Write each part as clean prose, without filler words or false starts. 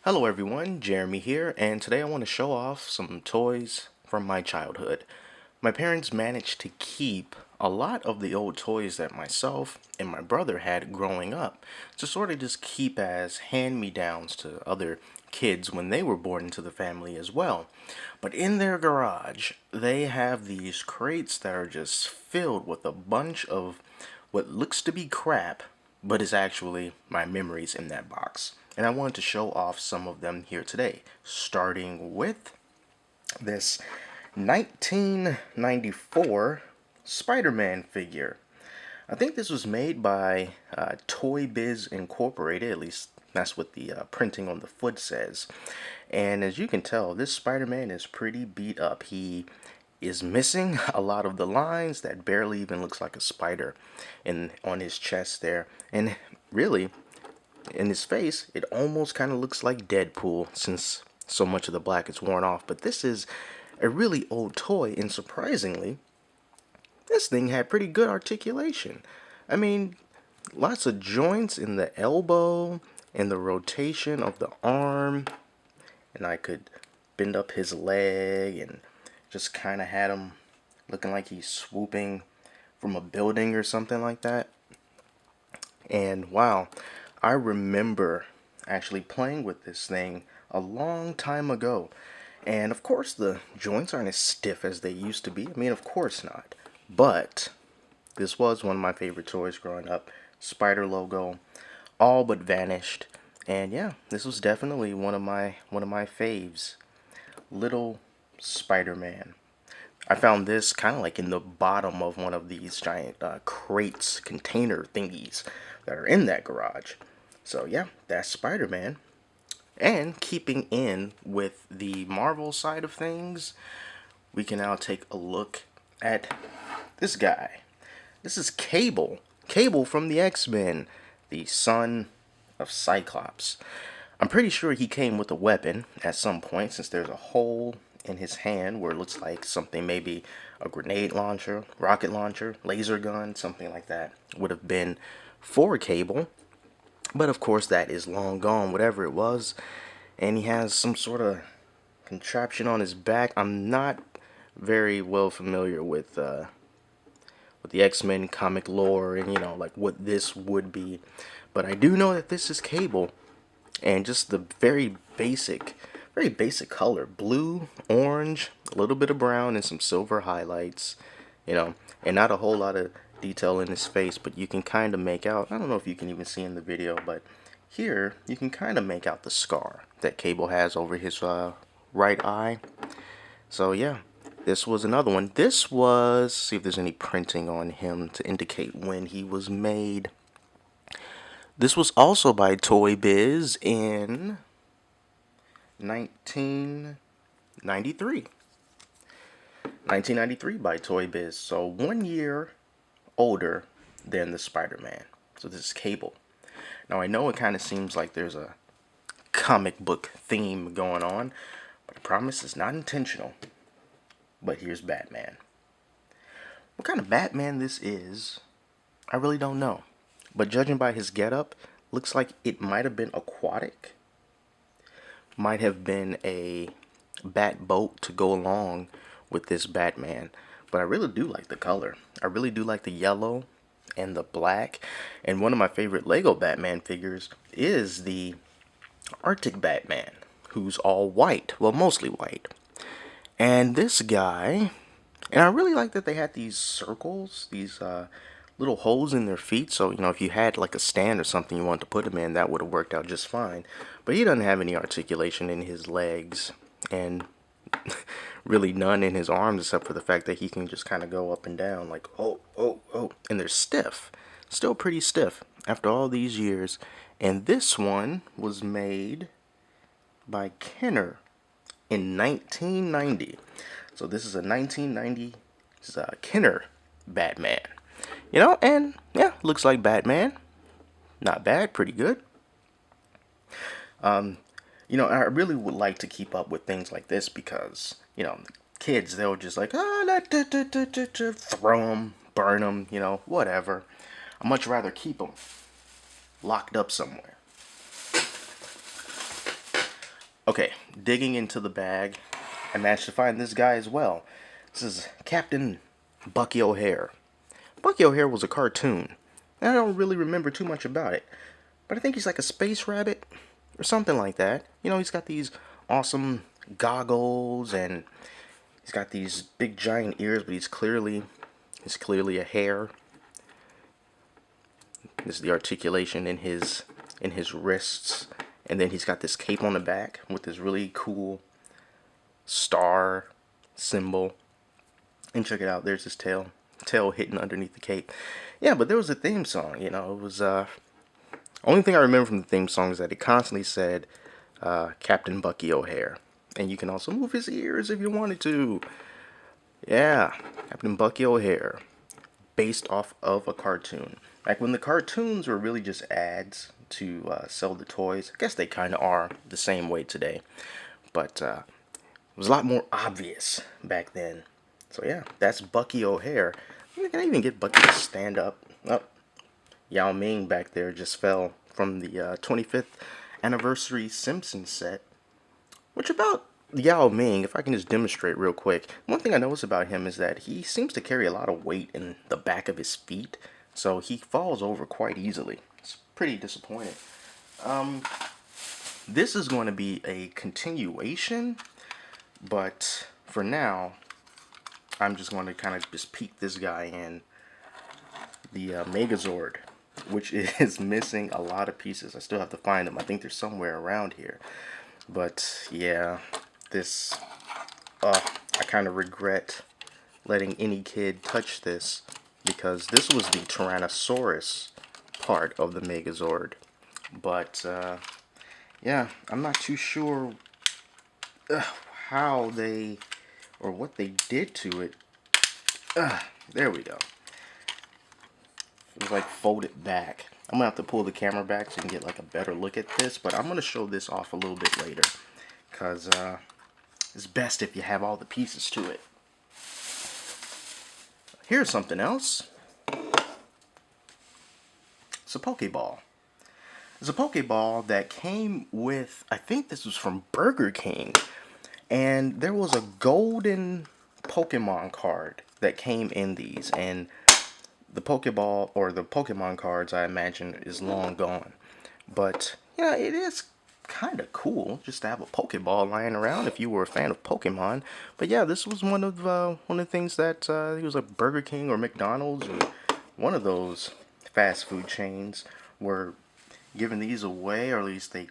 Hello everyone, Jeremy here, and today I want to show off some toys from my childhood. My parents managed to keep a lot of the old toys that myself and my brother had growing up to sort of just keep as hand-me-downs to other kids when they were born into the family as well. But in their garage, they have these crates that are just filled with a bunch of what looks to be crap, but is actually my memories in that box. And I wanted to show off some of them here today, starting with this 1994 Spider-Man figure. I think this was made by Toy Biz Incorporated, at least that's what the printing on the foot says. And as you can tell, this Spider-Man is pretty beat up. He is missing a lot of the lines that barely even looks like a spider on his chest there. And really, in his face, it almost kind of looks like Deadpool since so much of the black is worn off. But this is a really old toy, and surprisingly, this thing had pretty good articulation. I mean, lots of joints in the elbow and the rotation of the arm, and I could bend up his leg and just kind of had him looking like he's swooping from a building or something like that. And wow, I remember actually playing with this thing a long time ago. And of course the joints aren't as stiff as they used to be. I mean, of course not. But this was one of my favorite toys growing up. Spider logo, all but vanished. And yeah, this was definitely one of my faves. Little Spider-Man. I found this kind of like in the bottom of one of these giant crates, container thingies that are in that garage. So yeah, that's Spider-Man. And keeping in with the Marvel side of things, we can now take a look at this guy. This is Cable. Cable from the X-Men, the son of Cyclops. I'm pretty sure he came with a weapon at some point, since there's a hole in his hand where it looks like something, maybe a grenade launcher, rocket launcher, laser gun, something like that would have been for Cable. But of course that is long gone, whatever it was. And he has some sort of contraption on his back. I'm not very well familiar with the X-Men comic lore and, you know, like what this would be. But I do know that this is Cable. And just the very basic color. Blue, orange, a little bit of brown, and some silver highlights. You know, and not a whole lot of detail in his face, but you can kind of make out, I don't know if you can even see in the video, but here you can kind of make out the scar that Cable has over his right eye. So yeah, this was another one. This was, see if there's any printing on him to indicate when he was made. This was also by Toy Biz in 1993. 1993 by Toy Biz. So 1 year older than the Spider-Man. So this is Cable. Now I know it kind of seems like there's a comic book theme going on, but I promise it's not intentional. But here's Batman. What kind of Batman this is, I really don't know. But judging by his getup, looks like it might have been aquatic. Might have been a bat boat to go along with this Batman. But I really do like the color. I really do like the yellow and the black. And one of my favorite Lego Batman figures is the Arctic Batman, who's all white. Well, mostly white. And this guy, and I really like that they had these circles, these little holes in their feet. So, you know, if you had like a stand or something you wanted to put him in, that would have worked out just fine. But he doesn't have any articulation in his legs, and really none in his arms, except for the fact that he can just kind of go up and down like, oh, oh, oh. And they're stiff. Still pretty stiff after all these years. And this one was made by Kenner in 1990. So this is a 1990 Kenner Batman. You know, and yeah, looks like Batman. Not bad, pretty good. You know, I really would like to keep up with things like this because, you know, kids, they'll just like, throw them, burn them, you know, whatever. I'd much rather keep them locked up somewhere. Okay, digging into the bag, I managed to find this guy as well. This is Captain Bucky O'Hare. Bucky O'Hare was a cartoon, and I don't really remember too much about it, but I think he's like a space rabbit or something like that. You know, he's got these awesome goggles and he's got these big giant ears, but he's clearly a hare. This is the articulation in his wrists, and then he's got this cape on the back with this really cool star symbol. And check it out, there's his tail hitting underneath the cape. Yeah, but there was a theme song, you know. It was only thing I remember from the theme song is that it constantly said Captain Bucky O'Hare, and you can also move his ears if you wanted to. Yeah, Captain Bucky O'Hare, based off of a cartoon. Like when the cartoons were really just ads to sell the toys. I guess they kind of are the same way today, but it was a lot more obvious back then. So yeah, that's Bucky O'Hare. You can even get Bucky to stand up. Oh, Yao Ming back there just fell from the 25th anniversary Simpsons set. Which about Yao Ming, if I can just demonstrate real quick, one thing I notice about him is that he seems to carry a lot of weight in the back of his feet, so he falls over quite easily. It's pretty disappointing. This is going to be a continuation, but for now, I'm just going to kind of just peek this guy in. The Megazord, which is missing a lot of pieces. I still have to find them. I think they're somewhere around here. But yeah, this, I kind of regret letting any kid touch this because this was the Tyrannosaurus part of the Megazord. But yeah, I'm not too sure how they or what they did to it. There we go. It was like folded back. I'm gonna have to pull the camera back so you can get like a better look at this, but I'm gonna show this off a little bit later because it's best if you have all the pieces to it. Here's something else. It's a Pokeball. It's a Pokeball that came with, I think this was from Burger King, and there was a golden Pokemon card that came in these, and the Pokeball or the Pokemon cards, I imagine, is long gone. But yeah, it is kind of cool just to have a Pokeball lying around if you were a fan of Pokemon. But yeah, this was one of the things that it was like Burger King or McDonald's or one of those fast food chains were giving these away, or at least they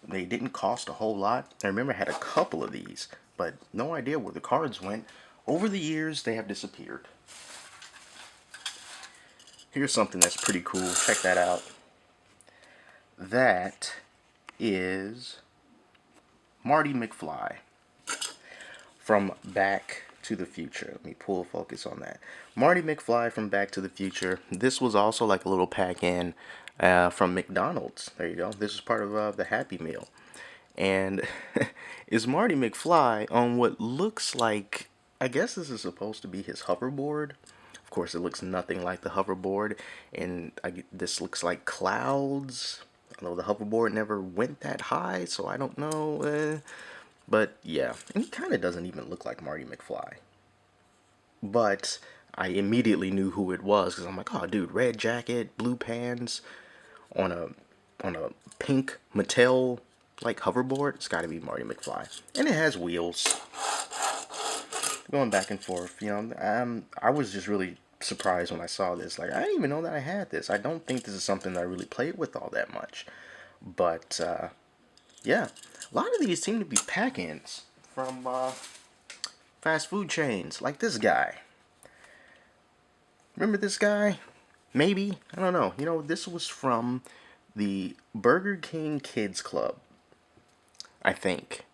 didn't cost a whole lot. I remember I had a couple of these, but no idea where the cards went. Over the years, they have disappeared. Here's something that's pretty cool. Check that out. That is Marty McFly from Back to the Future. Let me pull focus on that. Marty McFly from Back to the Future. This was also like a little pack-in from McDonald's. There you go. This is part of the Happy Meal. And is Marty McFly on what looks like, I guess this is supposed to be his hoverboard. Of course, it looks nothing like the hoverboard, and this looks like clouds. Although the hoverboard never went that high, so I don't know. But yeah, and he kind of doesn't even look like Marty McFly. But I immediately knew who it was because I'm like, oh, dude, red jacket, blue pants, on a pink Mattel like hoverboard. It's got to be Marty McFly, and it has wheels going back and forth. You know, I was just really surprised when I saw this. Like, I didn't even know that I had this. I don't think this is something that I really played with all that much. But yeah, a lot of these seem to be pack-ins from fast food chains, like this guy. Remember this guy? Maybe, I don't know. You know, this was from the Burger King Kids Club. I think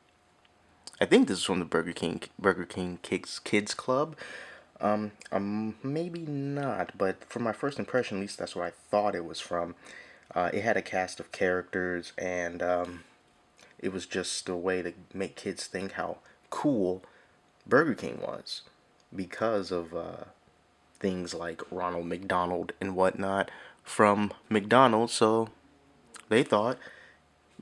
this is from the Burger King Kids Club. Maybe not, but for my first impression, at least that's what I thought it was from. It had a cast of characters, and it was just a way to make kids think how cool Burger King was because of things like Ronald McDonald and whatnot from McDonald's. So they thought,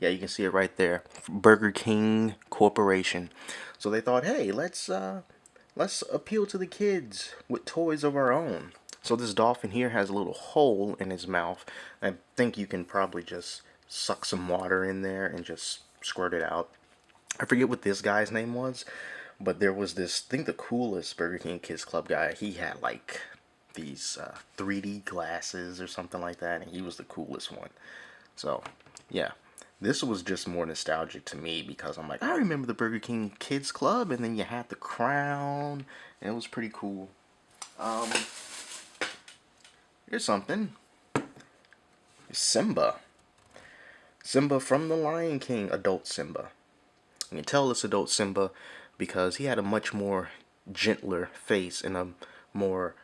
Yeah, you can see it right there. Burger King Corporation. So they thought, hey, let's appeal to the kids with toys of our own. So this dolphin here has a little hole in his mouth. I think you can probably just suck some water in there and just squirt it out. I forget what this guy's name was, but there was this, I think the coolest Burger King Kids Club guy, he had like these 3D glasses or something like that, and he was the coolest one. So, yeah. This was just more nostalgic to me because I'm like, I remember the Burger King Kids Club, and then you had the crown, and it was pretty cool. Um, Here's something. Simba. Simba from the Lion King, adult Simba. You can tell it's adult Simba because he had a much more gentler face and a more,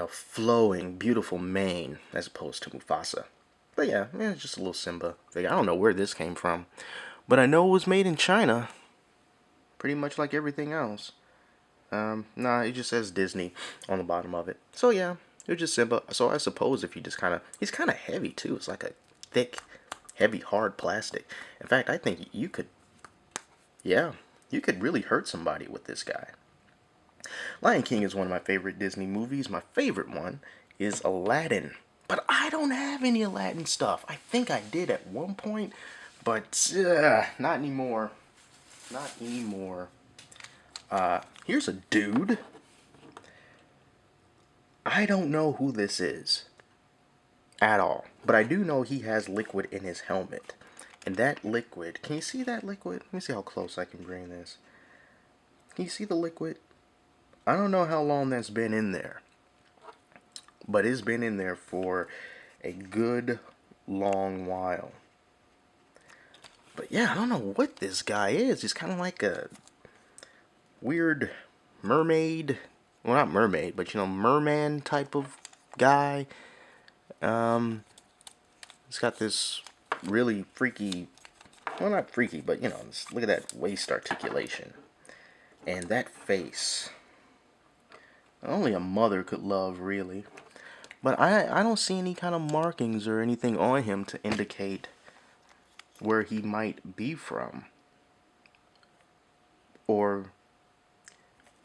flowing, beautiful mane as opposed to Mufasa. But yeah, it's just a little Simba figure. I don't know where this came from, but I know it was made in China, pretty much like everything else. Nah, it just says Disney on the bottom of it. So yeah, it was just Simba. So I suppose if you just he's kind of heavy too. It's like a thick, heavy, hard plastic. In fact, I think you could, yeah, you could really hurt somebody with this guy. Lion King is one of my favorite Disney movies. My favorite one is Aladdin. But I don't have any Aladdin stuff. I think I did at one point, but not anymore. Not anymore. Here's a dude. I don't know who this is at all, but I do know he has liquid in his helmet. And that liquid, can you see that liquid? Let me see how close I can bring this. Can you see the liquid? I don't know how long that's been in there, but it's been in there for a good long while. But yeah, I don't know what this guy is. He's kind of like a weird mermaid. Well, not mermaid, but merman type of guy. He's got this really freaky, well, not freaky, but look at that waist articulation. And that face. Only a mother could love, really. But I don't see any kind of markings or anything on him to indicate where he might be from. Or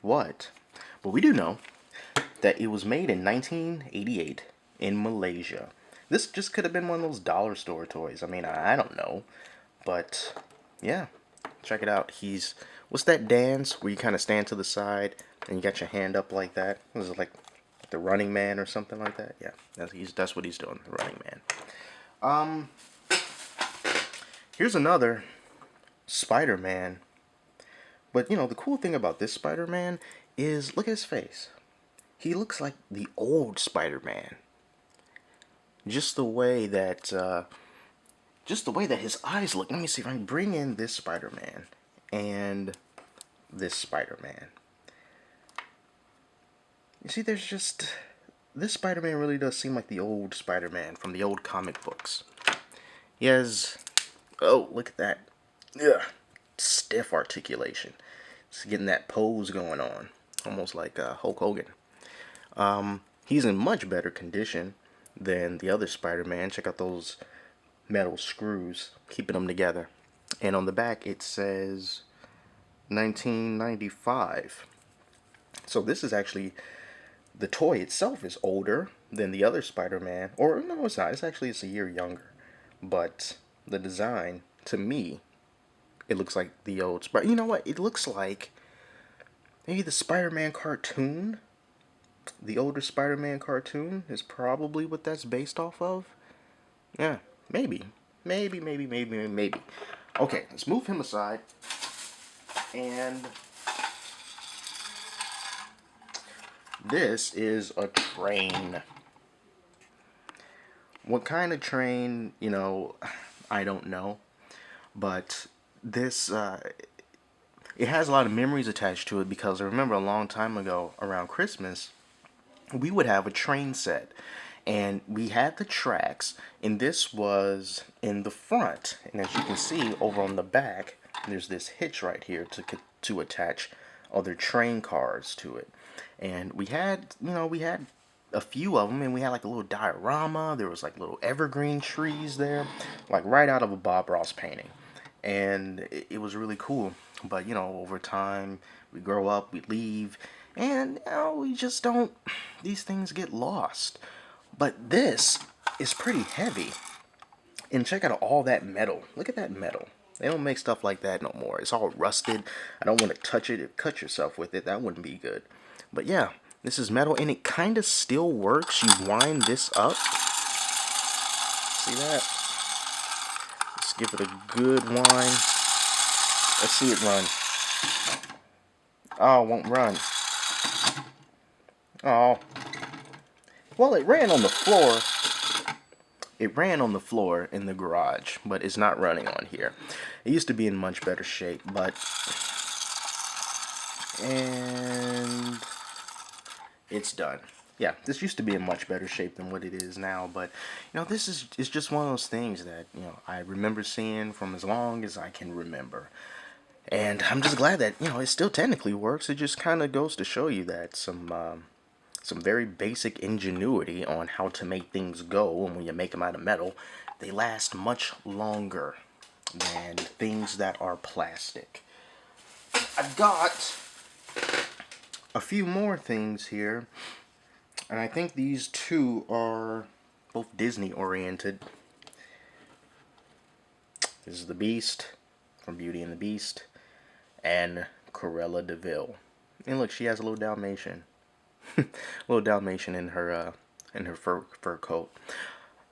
what. But we do know that it was made in 1988 in Malaysia. This just could have been one of those dollar store toys. I mean, I don't know. But, yeah. Check it out. What's that dance where you kind of stand to the side and you got your hand up like that? Was it like the Running Man or something like that? Yeah, that's what he's doing, the Running Man. Here's another Spider-Man. But, the cool thing about this Spider-Man is, look at his face. He looks like the old Spider-Man. Just the way that his eyes look. Let me see if I can bring in this Spider-Man and this Spider-Man. You see, this Spider-Man really does seem like the old Spider-Man from the old comic books. He has, oh, look at that. Ugh, stiff articulation. It's getting that pose going on. Almost like Hulk Hogan. He's in much better condition than the other Spider-Man. Check out those metal screws keeping them together. And on the back it says 1995. So this is actually, the toy itself is older than the other Spider-Man. Or no, it's not. It's a year younger. But the design, to me, it looks like the old Spider. You know what? It looks like maybe the Spider-Man cartoon. The older Spider-Man cartoon is probably what that's based off of. Yeah, maybe. Maybe. Okay, let's move him aside. And this is a train. What kind of train, I don't know. But this, it has a lot of memories attached to it because I remember a long time ago around Christmas, we would have a train set. And we had the tracks, and this was in the front. And as you can see over on the back, there's this hitch right here to attach other train cars to it. And we had a few of them, and we had like a little diorama. There was like little evergreen trees there, like right out of a Bob Ross painting, and it was really cool. But you know, over time, we grow up, we leave, and you know, we just don't. These things get lost. But this is pretty heavy. And check out all that metal. Look at that metal. They don't make stuff like that no more. It's all rusted. I don't want to touch it. If cut yourself with it, that wouldn't be good. But yeah, this is metal, and it kind of still works. You wind this up. See that? Let's give it a good wind. Let's see it run. Oh, it won't run. Oh. Well, it ran on the floor. It ran on the floor in the garage, but it's not running on here. It used to be in much better shape, but... And... it's done. Yeah, this used to be in much better shape than what it is now, but, you know, this is it's just one of those things that, you know, I remember seeing from as long as I can remember. And I'm just glad that, you know, it still technically works. It just kind of goes to show you that some very basic ingenuity on how to make things go, and when you make them out of metal, they last much longer than things that are plastic. I've got a few more things here, and I think these two are both Disney oriented. This is the Beast from Beauty and the Beast, and Cruella de Vil. And look, she has a little Dalmatian. Little Dalmatian in her fur coat.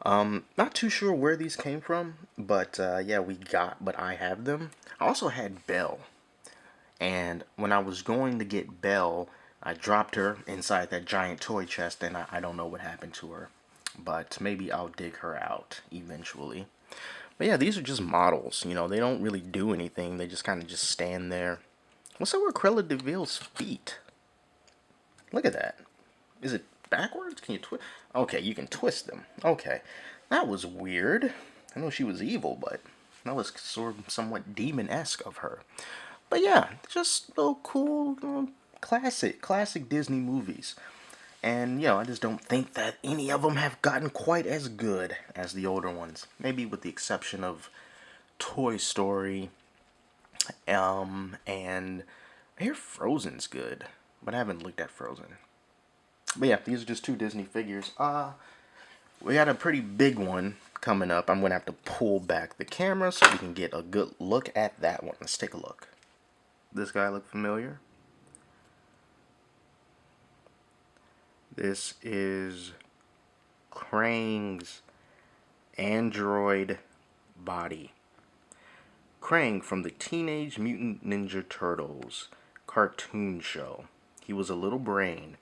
Not too sure where these came from, but yeah, but I have them. I also had Belle, and when I was going to get Belle, I dropped her inside that giant toy chest, and I don't know what happened to her, but maybe I'll dig her out eventually. But yeah, these are just models. You know, they don't really do anything. They just kind of just stand there. What's up with Cruella de Vil's feet? Look at that. Is it backwards? Can you twist? Okay, you can twist them. Okay. That was weird. I know she was evil, but that was sort of somewhat demon-esque of her. But yeah, just little cool, classic Disney movies. And, you know, I just don't think that any of them have gotten quite as good as the older ones. Maybe with the exception of Toy Story. And I hear Frozen's good, but I haven't looked at Frozen. But yeah, these are just two Disney figures. We got a pretty big one coming up. I'm going to have to pull back the camera so we can get a good look at that one. Let's take a look. This guy look familiar? This is Krang's android body. Krang from the Teenage Mutant Ninja Turtles cartoon show. He was a little brain,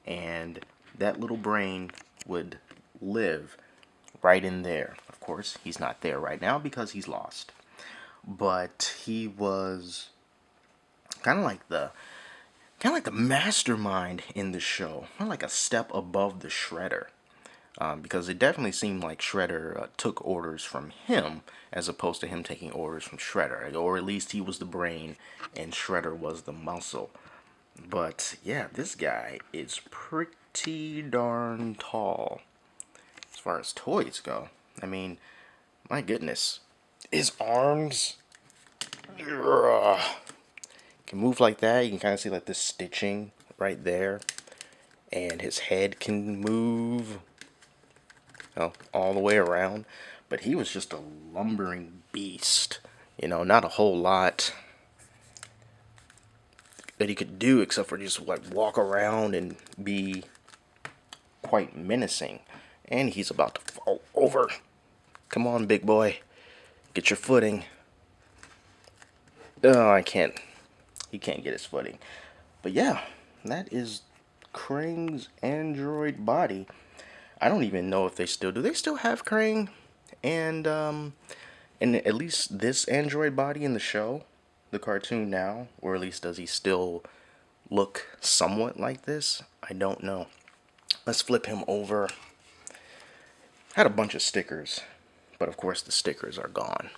and that little brain would live right in there. Of course, he's not there right now because he's lost. But he was kind of like the mastermind in the show, kind of like a step above the Shredder. Because it definitely seemed like Shredder took orders from him as opposed to him taking orders from Shredder. Or at least he was the brain and Shredder was the muscle. But yeah, this guy is pretty darn tall as far as toys go. I mean, my goodness. His arms can move like that. You can kind of see like this stitching right there. And his head can move, you know, all the way around. But he was just a lumbering beast. You know, not a whole lot that he could do except for just like walk around and be quite menacing. And he's about to fall over. Come on, big boy. Get your footing. Oh, I can't. He can't get his footing. But yeah, that is Krang's android body. I don't even know if they still do. They still have Krang and at least this android body in the show, the cartoon now, or at least does he still look somewhat like this? I don't know. Let's flip him over. Had a bunch of stickers, but of course the stickers are gone.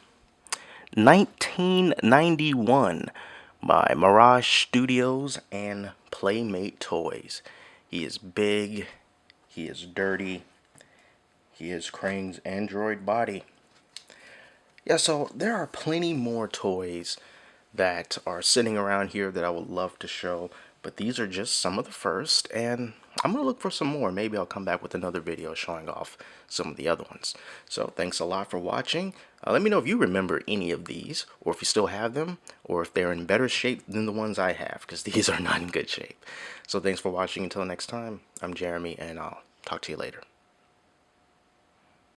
1991 by Mirage Studios and Playmate Toys. He is big He is dirty. He is Krang's android body. Yeah, so there are plenty more toys that are sitting around here that I would love to show, but these are just some of the first, and I'm gonna look for some more. Maybe I'll come back with another video showing off some of the other ones. So thanks a lot for watching. Let me know if you remember any of these, or if you still have them, or if they're in better shape than the ones I have, because these are not in good shape. So thanks for watching. Until next time, I'm Jeremy, and I'll talk to you later.